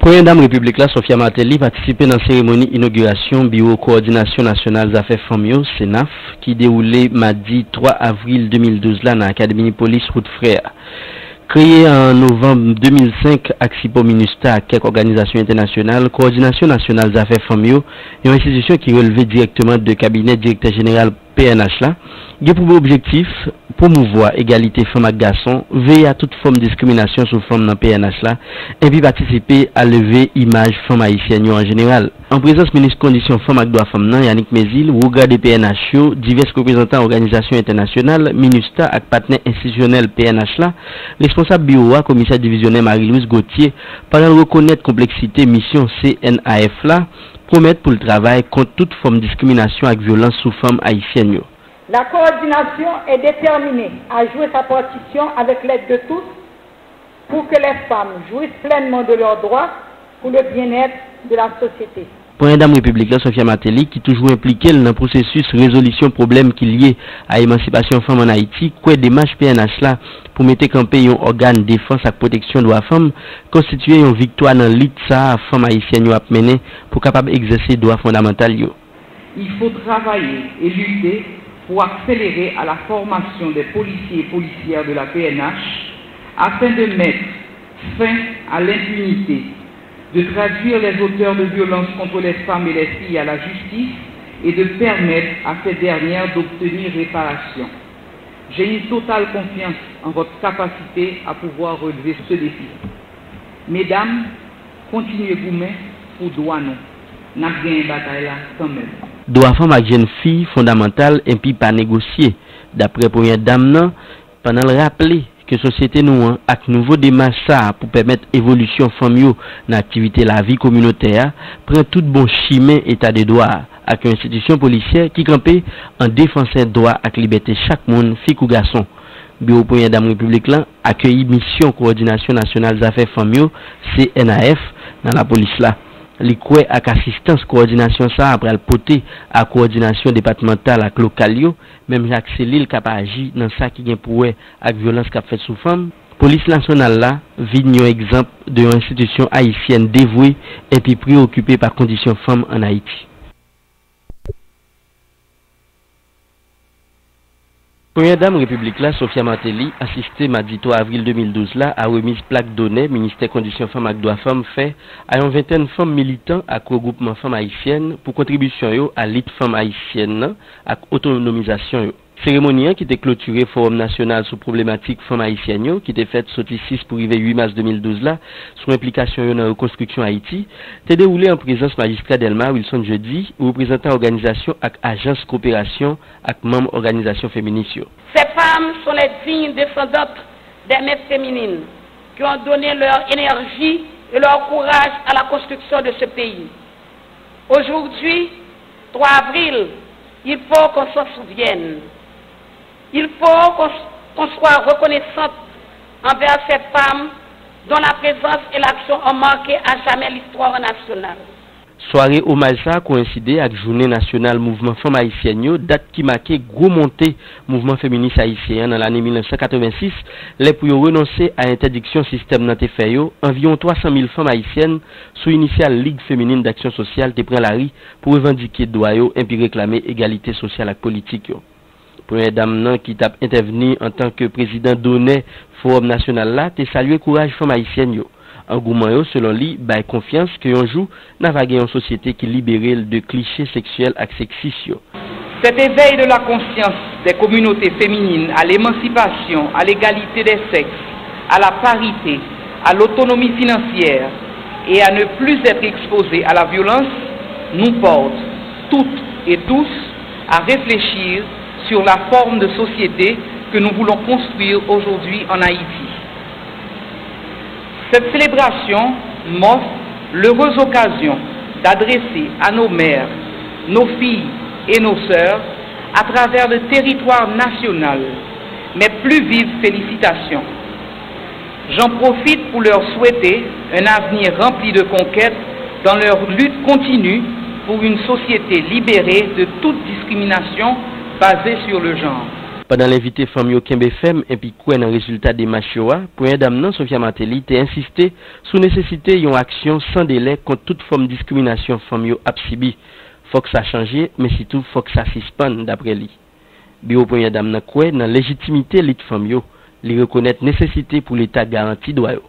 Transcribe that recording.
Première dame République là, Sophia Martelly, participé dans la cérémonie inauguration Bureau Coordination Nationale des Affaires Familles, CENAF, qui déroulait mardi 3 avril 2012 là dans l'Académie Police Route Frère. Créé en novembre 2005, Axipo Minusta, quelques organisations internationales, Coordination Nationale des Affaires Familles, une institution qui relevait directement de cabinet directeur général PNH là, il a pour objectif promouvoir égalité femmes et garçons, veiller à toute forme de discrimination sur femmes dans PNH là, et puis participer à lever l'image femmes haïtiennes en général. En présence ministre conditions femmes et droits femmes Yannick Mézil, regardez PNH, divers représentants d'organisations internationales, MINUSTA et partenaires institutionnels PNH là, responsable bureau, commissaire divisionnaire Marie-Louise Gauthier, pendant reconnaître complexité mission CNAF là, promettre pour le travail contre toute forme de discrimination et violence sous femmes haïtiennes. La coordination est déterminée à jouer sa partition avec l'aide de tous pour que les femmes jouissent pleinement de leurs droits pour le bien-être de la société. Première dame République, Sophia Martelly, qui toujours impliquée dans le processus résolution problème qui lié à l'émancipation femmes en Haïti, quoi démarche PNH là pour mettre camper un organe défense et protection de la femme, constituer une victoire dans l'île ça femmes haïtiennes a mené pour capable exercer droits fondamentaux. Il faut travailler et lutter pour accélérer à la formation des policiers et policières de la PNH afin de mettre fin à l'impunité, de traduire les auteurs de violences contre les femmes et les filles à la justice et de permettre à ces dernières d'obtenir réparation. J'ai une totale confiance en votre capacité à pouvoir relever ce défi. Mesdames, continuez vous-même pour droit non. N'a bien une bataille là quand même. Droit femme avec jeune fille fondamental et puis pas négocier. D'après première dame pendant le rappeler que société nous avec nouveau démarche ça pour permettre évolution famille dans l'activité la vie communautaire prend tout bon chemin état de droit avec une institution policière qui campait en défenseur droit avec liberté chaque monde fille ou garçon. Bureau première dame République là accueilli mission coordination nationale des affaires familles CNAF dans la police là. Les quoi avec assistance coordination ça après le poté à coordination départementale avec localio même Jacques Célil qui a agi dans ça qui gagne pour avec violence qu'a fait sous femme police nationale là vit un exemple de une institution haïtienne dévouée et puis préoccupée par conditions femmes en Haïti. Première dame République là, Sophia Martelly, assistée mardi 3 avril 2012 là, à remise plaque donnée, ministère conditions femmes et droits femmes fait à une vingtaine de femmes militants à regroupement femmes haïtiennes pour contribution yo à l'élite femmes haïtiennes à autonomisation yo. Cérémonie qui était clôturée Forum national sur problématique femmes haïtiennes qui était faite sorti 6 pour arriver 8 mars 2012 là sur implication dans la reconstruction Haïti, était déroulé en présence magistrat Delma Wilson jeudi, représentant organisation avec agence coopération avec membres organisation féministes. Ces femmes sont les dignes descendantes des mères féminines qui ont donné leur énergie et leur courage à la construction de ce pays. Aujourd'hui, 3 avril, il faut qu'on s'en souvienne. Il faut qu'on soit reconnaissante envers ces femmes dont la présence et l'action ont marqué à jamais l'histoire nationale. Soirée hommage ça coïncidé avec journée nationale mouvement femmes haïtiennes, date qui marquait gros montée mouvement féministe haïtien dans l'année 1986, les pour renoncer à interdiction système dans fait environ 300 000 femmes haïtiennes sous initiale Ligue féminine d'action sociale te prend la rue pour revendiquer droit et puis réclamer égalité sociale et politique. Première dame qui t'a intervenu en tant que président donné Forum national là, te salué courage femmes haïtiennes. Engouement selon lui, by confiance que un jour naviguer en société qui libère de clichés sexuels et sexistes. Cet éveil de la conscience des communautés féminines à l'émancipation, à l'égalité des sexes, à la parité, à l'autonomie financière et à ne plus être exposés à la violence nous porte toutes et tous à réfléchir sur la forme de société que nous voulons construire aujourd'hui en Haïti. Cette célébration m'offre l'heureuse occasion d'adresser à nos mères, nos filles et nos sœurs, à travers le territoire national, mes plus vives félicitations. J'en profite pour leur souhaiter un avenir rempli de conquêtes dans leur lutte continue pour une société libérée de toute discrimination basée sur le genre. Pendant l'invité femme yo Kembe Fem et puis quoi dans résultat des matchs première dame nan Sophia Martelly a insisté sur nécessité yon action sans délai contre toute forme de discrimination femme yo absibi. Faut que ça change mais surtout faut que ça suspende d'après lui. Bio première dame nan quoi dans légitimité lit femme yo, li reconnaître nécessité pour l'état garantie droit yo.